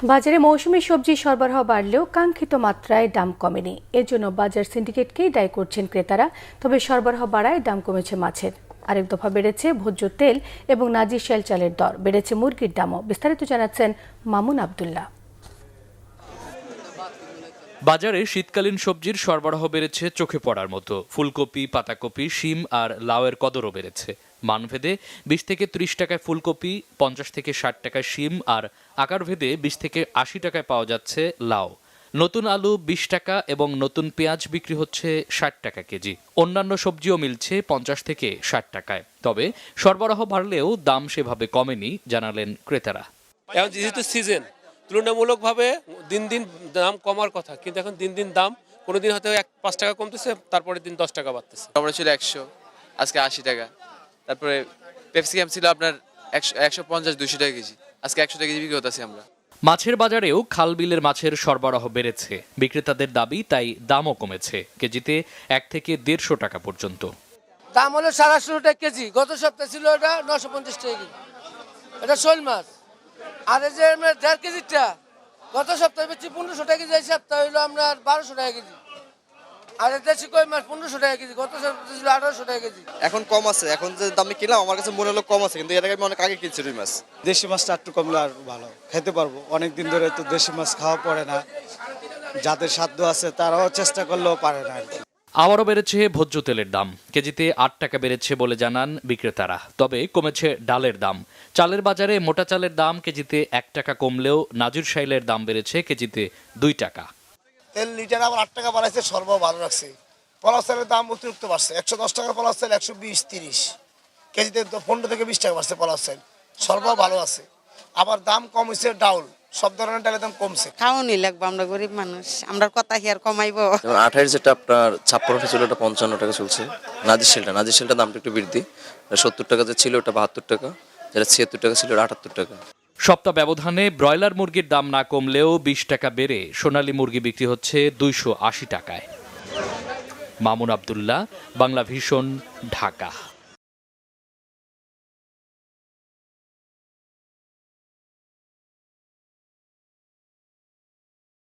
বাজারে মৌসুমী সবজি সরবরাহ বাড়লেও কাঙ্ক্ষিত মাত্রায় দাম কমেনি। এর জন্য বাজার সিন্ডিকেটকেই দায়ী করছেন ক্রেতারা। তবে সরবরাহ বাড়ায় দাম কমেছে মাছের। আরেক দফা বেড়েছে ভোজ্য তেল এবং নাজিরশাইল চালের দর, বেড়েছে মুরগির দামও। বিস্তারিত জানাচ্ছেন মামুন আবদুল্লাহ। বাজারে শীতকালীন সবজির সরবরাহ বেড়েছে চোখে পড়ার মতো। ফুলকপি, পাতাকপি, শিম আর লাউয়ের কদরও বেড়েছে। মানভেদে 20 থেকে 30 টাকায় ফুলকপি, 50 থেকে 60 টাকায় শিম আর আকারভেদে 20 থেকে 80 টাকায় পাওয়া যাচ্ছে লাউ। নতুন আলু 20 টাকা এবং নতুন পেঁয়াজ বিক্রি হচ্ছে 60 টাকা কেজি। অন্যান্য সবজিও মিলছে 50 থেকে 60 টাকায়। তবে সরবরাহ বাড়লেও দাম সেভাবে কমেনি, জানালেন ক্রেতারা। এখন যেহেতু সিজন, তুলনামূলকভাবে দিন দিন দাম কমার কথা, কিন্তু এখন দিন দিন দাম কোনোদিন হয়তো 5 টাকা কমতেছে, তারপরের দিন 10 টাকা বাড়তেছে। টমেটো ছিল 100, আজকে 80 টাকা। তারপরে ক্যাপসিকাম ছিল আপনার 150-200 টাকা কেজি, আজকে 100 টাকা কেজি বিক্রি করতেছি আমরা। মাছের বাজারেও খাল বিলের মাছের সরবরাহ বেড়েছে। বিক্রেতাদের দাবি, তাই দামও কমেছে, কেজিতে 1 থেকে 150 টাকা পর্যন্ত। দাম হলো 18.5 টাকা কেজি। গত সপ্তাহে ছিল এটা 950 টাকা কেজি। এটা শোল মাছ। আর এই যে 1.5 কেজিটা গত সপ্তাহে বেশি 1500 টাকা কেজি, এই সপ্তাহে হলো আপনার 1200 টাকা কেজি। আর দেশি কই মাছ 1500 টাকা কেজি, গত সপ্তাহে ছিল 1800 টাকা কেজি। এখন কম আছে, এখন যে দামে কিনলাম আমার কাছে মনে হলো কম আছে, কিন্তু এর আগে আমি অনেক আগে কিনছি রুই মাছ। দেশি মাছটা একটু কমলে আর ভালো খেতে পারবো। অনেকদিন ধরে তো দেশি মাছ খাওয়া পড়ে না, যাদের সাধ্য আছে তারাও চেষ্টা করলেও পারে না। আবারও বেড়েছে ভোজ্য তেলের দাম, কেজিতে 8 টাকা বেড়েছে বলে জানান বিক্রেতারা। তবে কমেছে ডালের দাম। চালের বাজারে মোটা চালের দাম কেজিতে 1 টাকা কমলেও নাজিরশাইলের দাম বেড়েছে কেজিতে 2 টাকা। তেল লিটার আবার 8 টাকা বাড়াইছে, সরবরাহ ভালো রাখছে। পলাশ চালের দাম অতিরিক্ত বাড়ছে, 110 টাকার পলাশ চাল 120-30 কেজিতে 15 থেকে 20 টাকা বাড়ছে পলাশ চাল। সরবরাহ ভালো আছে। আবার দাম কম হয়েছে ডাউল, সব ধরনের ডালের দাম কমছে। খাওয়ানি লাগবে, আমরা গরিব মানুষ, আমরা কথা কি আর কমাইবো। যেমন 28 যেটা আপনার 56 ছিল ওটা 55 টাকা চলছে। নাজিরশাইলটার দামটা একটু বৃদ্ধি, 70 টাকা যে ছিল ওটা 72 টাকা, যেটা 76 টাকা ছিল ওটা 78 টাকা। সপ্তাহ ব্যবধানে ব্রয়লার মুরগির দাম না কমলেও 20 টাকা বেড়ে সোনালী মুরগি বিক্রি হচ্ছে 280 টাকায়। মামুন আবদুল্লাহ, বাংলা ভিশন, ঢাকা।